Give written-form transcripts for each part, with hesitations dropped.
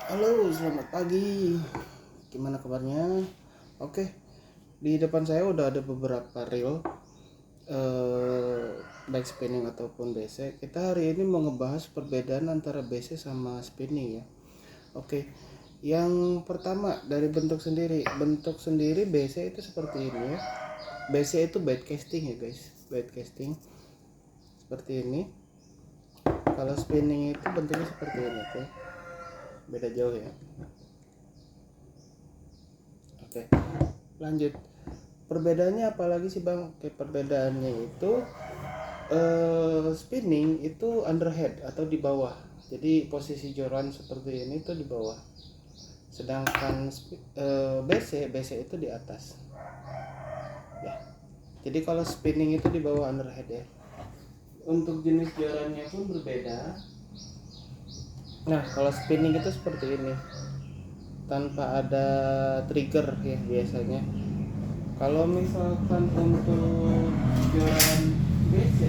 Halo, selamat pagi. Gimana kabarnya? Oke, di depan saya udah ada beberapa reel baik spinning ataupun BC. Kita hari ini mau ngebahas perbedaan antara BC sama spinning ya. Oke. Yang pertama dari bentuk sendiri. Bentuk sendiri BC itu seperti ini ya. BC itu bed casting ya, guys. Bed casting seperti ini. Kalau spinning itu bentuknya seperti ini, oke. Beda jauh ya. Oke. Lanjut. Perbedaannya apalagi sih bang? Oke, perbedaannya itu spinning itu underhead atau di bawah. Jadi posisi joran seperti ini tuh di bawah. Sedangkan BC itu di atas. Ya. Jadi kalau spinning itu di bawah underhead ya. Untuk jenis jorannya pun berbeda. Nah, kalau spinning itu seperti ini. Tanpa ada trigger ya biasanya. Kalau misalkan untuk joran BC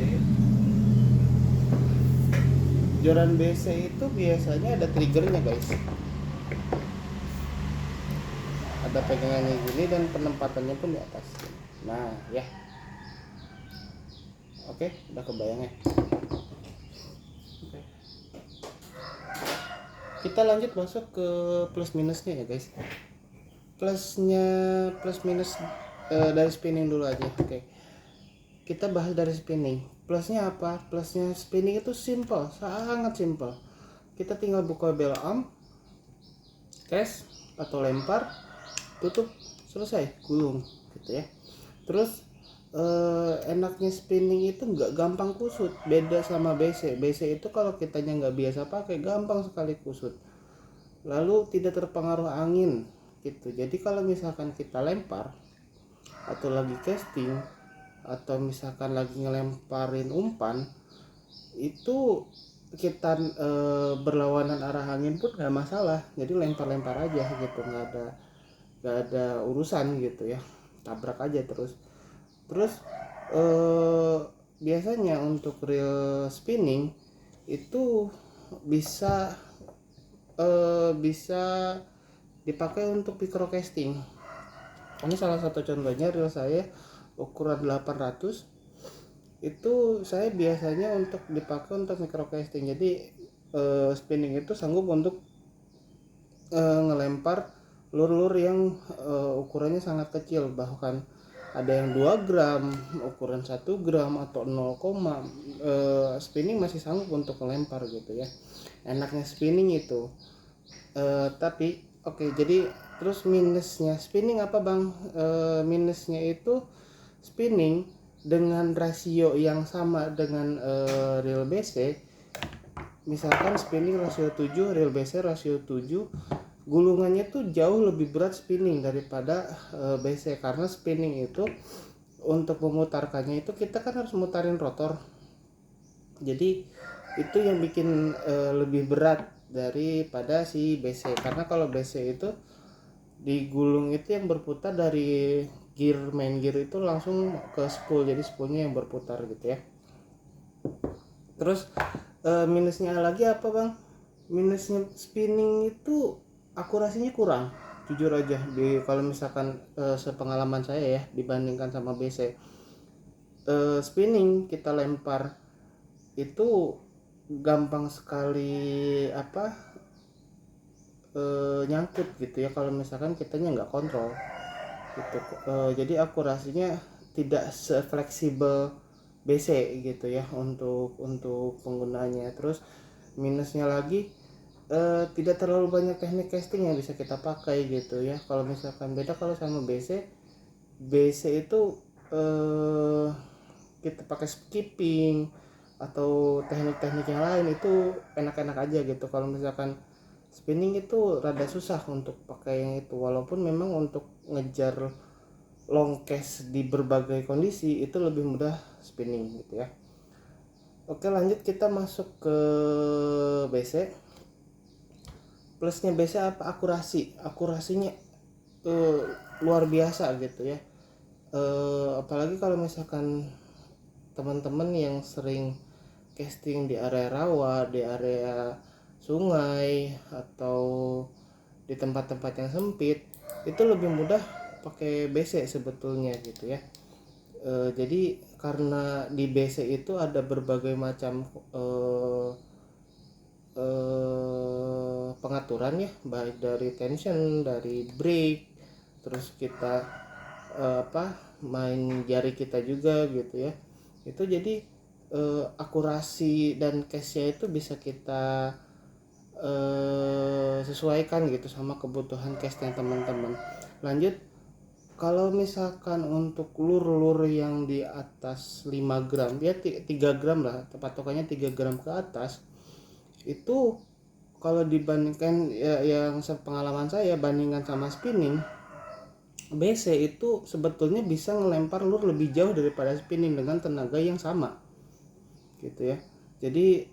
Joran BC itu biasanya ada triggernya, guys. Ada pegangannya gini dan penempatannya pun di atas. Nah, ya. Oke, udah kebayang ya. Oke. Kita lanjut masuk ke plus minusnya ya, guys. Plus minus dari spinning dulu aja. Oke. Kita bahas dari spinning. Plusnya apa? Plusnya spinning itu simple, sangat simple. Kita tinggal buka bell arm, cast atau lempar, tutup, selesai, gulung gitu ya. Terus enaknya spinning itu nggak gampang kusut, beda sama BC. BC itu kalau kitanya nggak biasa pakai gampang sekali kusut, lalu tidak terpengaruh angin gitu. Jadi kalau misalkan kita lempar atau lagi casting atau misalkan lagi ngelemparin umpan, itu kita berlawanan arah angin pun nggak masalah. Jadi lempar-lempar aja gitu, nggak ada urusan gitu ya, tabrak aja terus eh, biasanya untuk reel spinning itu bisa bisa dipakai untuk microcasting. Ini salah satu contohnya reel saya ukuran 800, itu saya biasanya untuk dipakai untuk microcasting. Jadi spinning itu sanggup untuk ngelempar lur-lur yang ukurannya sangat kecil, bahkan ada yang 2 gram, ukuran 1 gram atau 0, spinning masih sanggup untuk ngelempar gitu ya. Enaknya spinning itu. Tapi oke, jadi terus minusnya spinning apa bang? Minusnya itu spinning dengan rasio yang sama dengan reel BC. Misalkan spinning rasio 7, reel BC rasio 7, gulungannya tuh jauh lebih berat spinning daripada BC, karena spinning itu untuk memutarkannya itu kita kan harus mutarin rotor. Jadi itu yang bikin lebih berat daripada si BC, karena kalau BC itu digulung itu yang berputar dari main gear itu langsung ke spool, jadi spoolnya yang berputar gitu ya. Terus minusnya lagi apa bang? Minusnya spinning itu akurasinya kurang, jujur aja. Kalau misalkan sepengalaman saya ya, dibandingkan sama BC, spinning kita lempar itu gampang sekali nyangkut gitu ya kalau misalkan kitanya nggak kontrol gitu. Jadi akurasinya tidak sefleksibel BC gitu ya untuk penggunaannya. Terus minusnya lagi tidak terlalu banyak teknik casting yang bisa kita pakai gitu ya. Kalau misalkan beda kalau sama BC itu kita pakai skipping atau teknik-teknik yang lain itu enak-enak aja gitu. Kalau misalkan spinning itu rada susah untuk pakai yang itu, walaupun memang untuk ngejar long cast di berbagai kondisi itu lebih mudah spinning gitu ya. Oke, lanjut kita masuk ke BC. Plusnya BC apa? Akurasinya eh, luar biasa gitu ya. Apalagi kalau misalkan teman-teman yang sering casting di area rawa, di area sungai atau di tempat-tempat yang sempit itu lebih mudah pakai BC sebetulnya gitu ya. Jadi karena di BC itu ada berbagai macam pengaturan ya, baik dari tension, dari brake, terus kita main jari kita juga gitu ya. Itu jadi akurasi dan case-nya itu bisa kita sesuaikan gitu sama kebutuhan case-nya teman-teman. Lanjut, kalau misalkan untuk lur-lur yang di atas 5 gram ya 3 gram lah, patokannya 3 gram ke atas, itu kalau dibandingkan ya, yang sepengalaman saya bandingkan sama spinning, BC itu sebetulnya bisa ngelempar lur lebih jauh daripada spinning dengan tenaga yang sama gitu ya. Jadi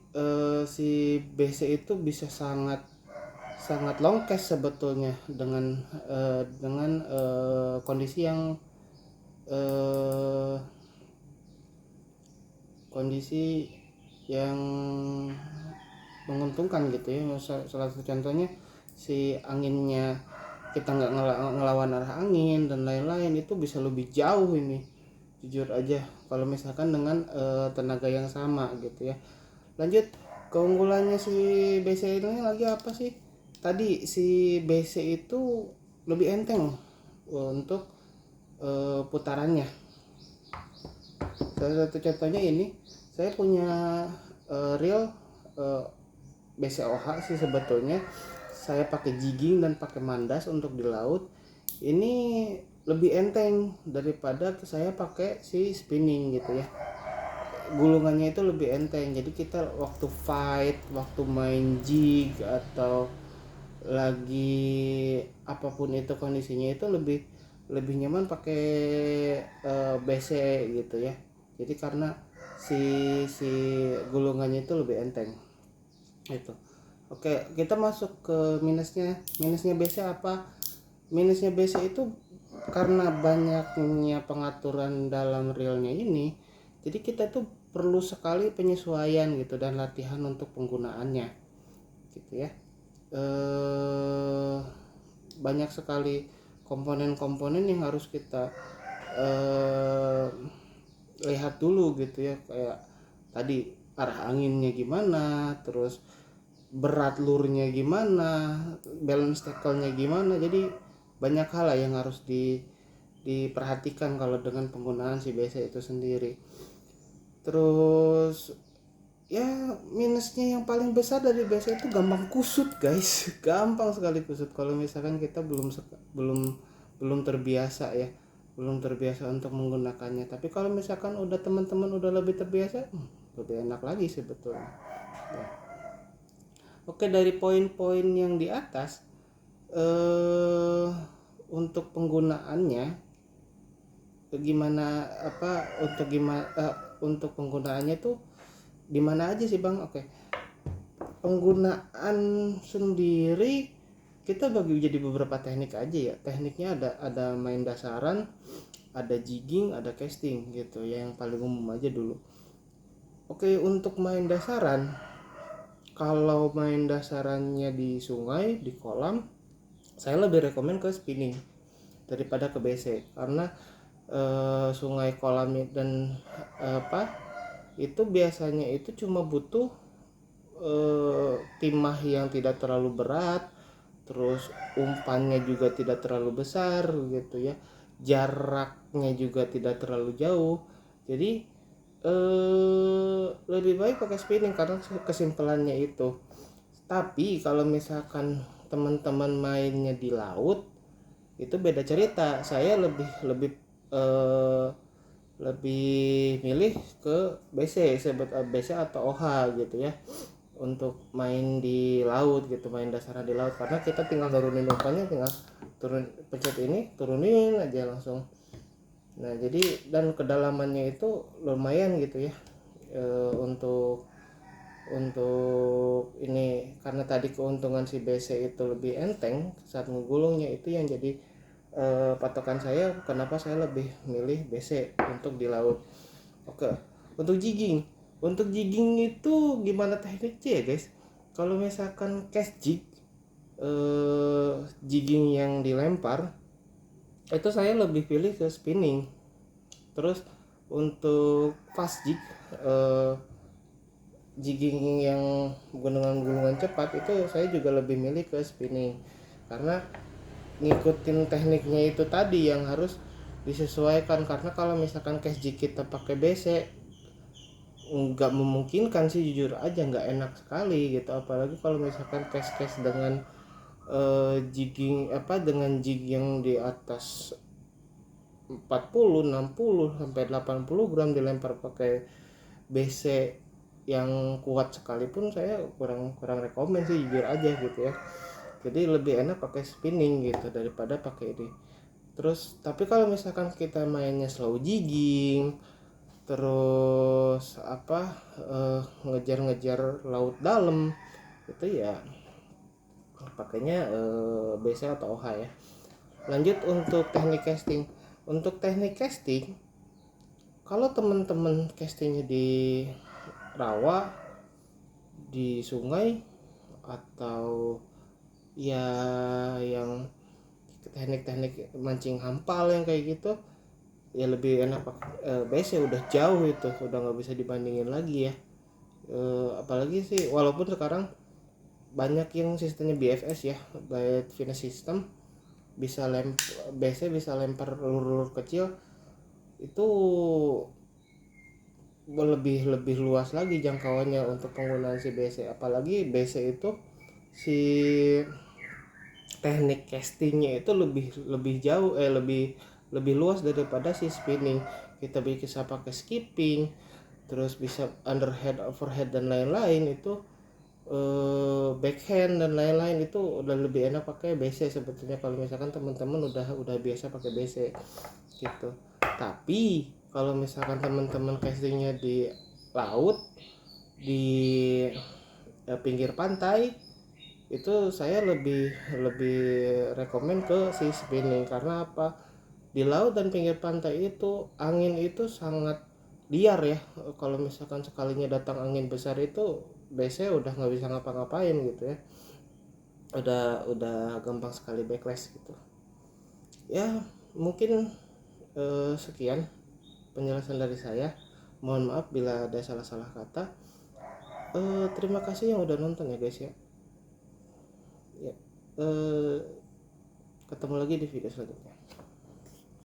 si BC itu bisa sangat sangat long cast sebetulnya dengan kondisi yang eh, kondisi yang menguntungkan gitu ya. Salah satu contohnya si anginnya, kita nggak ngelawan arah angin dan lain-lain, itu bisa lebih jauh ini jujur aja kalau misalkan dengan tenaga yang sama gitu ya. Lanjut, keunggulannya si BC ini lagi apa sih? Tadi si BC itu lebih enteng untuk putarannya. Salah satu contohnya ini, saya punya reel BCOH sih sebetulnya. Saya pakai jigging dan pakai mandas untuk di laut. Ini lebih enteng daripada saya pakai si spinning gitu ya. Gulungannya itu lebih enteng, jadi kita waktu fight, waktu main jig atau lagi apapun itu kondisinya, itu lebih lebih nyaman pakai BC gitu ya. Jadi karena si si gulungannya itu lebih enteng itu. Oke, kita masuk ke minusnya. Minusnya BC apa? Minusnya BC itu karena banyaknya pengaturan dalam reelnya ini, jadi kita tuh perlu sekali penyesuaian gitu dan latihan untuk penggunaannya gitu ya. Banyak sekali komponen-komponen yang harus kita lihat dulu gitu ya, kayak tadi arah anginnya gimana, terus berat lurnya gimana, balance tackle-nya gimana. Jadi banyak hal lah yang harus diperhatikan kalau dengan penggunaan si BC itu sendiri. Terus ya minusnya yang paling besar dari BC itu gampang kusut guys. Gampang sekali kusut kalau misalkan kita belum belum terbiasa ya, belum terbiasa untuk menggunakannya. Tapi kalau misalkan udah teman-teman udah lebih terbiasa, lebih enak lagi sebetulnya ya. Oke, dari poin-poin yang di atas, untuk penggunaannya gimana, untuk penggunaannya tuh di mana aja sih Bang? Oke, penggunaan sendiri kita bagi jadi beberapa teknik aja ya. Tekniknya ada main dasaran, ada jigging, ada casting gitu ya, yang paling umum aja dulu. Oke, untuk main dasaran, kalau main dasarannya di sungai, di kolam, saya lebih rekomen ke spinning daripada ke BC karena sungai, kolam dan itu biasanya itu cuma butuh timah yang tidak terlalu berat, terus umpannya juga tidak terlalu besar gitu ya, jaraknya juga tidak terlalu jauh. Jadi lebih baik pakai spinning karena kesimpulannya itu. Tapi kalau misalkan teman-teman mainnya di laut, itu beda cerita. Saya lebih lebih eh, lebih milih ke BC, BC atau OH gitu ya, untuk main di laut gitu, main dasaran di laut, karena kita tinggal turunin umpannya, tinggal pencet ini, turunin aja langsung. Nah jadi, dan kedalamannya itu lumayan gitu ya, untuk ini, karena tadi keuntungan si BC itu lebih enteng saat ngegulungnya, itu yang jadi patokan saya kenapa saya lebih milih BC untuk di laut. Oke, untuk jigging itu gimana tekniknya ya guys? Kalau misalkan cast jig, jigging yang dilempar, itu saya lebih pilih ke spinning. Terus untuk fast jig, jigging yang dengan gulungan cepat, itu saya juga lebih milih ke spinning, karena ngikutin tekniknya itu tadi yang harus disesuaikan. Karena kalau misalkan cast jig kita pakai BC, nggak memungkinkan sih, jujur aja nggak enak sekali gitu. Apalagi kalau misalkan cast dengan jigging dengan jig yang di atas 40, 60 sampai 80 gram dilempar pakai BC yang kuat sekalipun, saya kurang kurang rekomen sih, jujur aja gitu ya. Jadi lebih enak pakai spinning gitu daripada pakai ini. Terus tapi kalau misalkan kita mainnya slow jigging, terus ngejar-ngejar laut dalam, itu ya pakainya BC atau OH ya. Lanjut untuk teknik casting. Untuk teknik casting, kalau teman-teman castingnya di rawa, di sungai, atau ya yang teknik-teknik mancing hampal yang kayak gitu, ya lebih enak BC. Udah jauh itu, udah nggak bisa dibandingin lagi ya. Apalagi sih, walaupun sekarang banyak yang sistemnya BFS ya, Bait Finish System, bisa BC bisa lempar lur-lur kecil, itu lebih lebih luas lagi jangkauannya untuk penggunaan si BC. Apalagi BC itu si teknik castingnya itu lebih lebih jauh lebih lebih luas daripada si spinning. Kita bisa pakai skipping, terus bisa underhead, overhead dan lain-lain. Itu backhand dan lain-lain, itu udah lebih enak pakai BC sebetulnya, kalau misalkan teman-teman udah biasa pakai BC gitu. Tapi kalau misalkan teman-teman castingnya di laut, di pinggir pantai, itu saya lebih lebih rekomen ke si spinning. Karena apa? Di laut dan pinggir pantai itu angin itu sangat liar ya. Kalau misalkan sekalinya datang angin besar, itu biasanya udah nggak bisa ngapa-ngapain gitu ya. Udah gampang sekali backlash gitu ya. Mungkin sekian penjelasan dari saya. Mohon maaf bila ada salah-salah kata. Terima kasih yang udah nonton ya guys ya. Ya, ketemu lagi di video selanjutnya.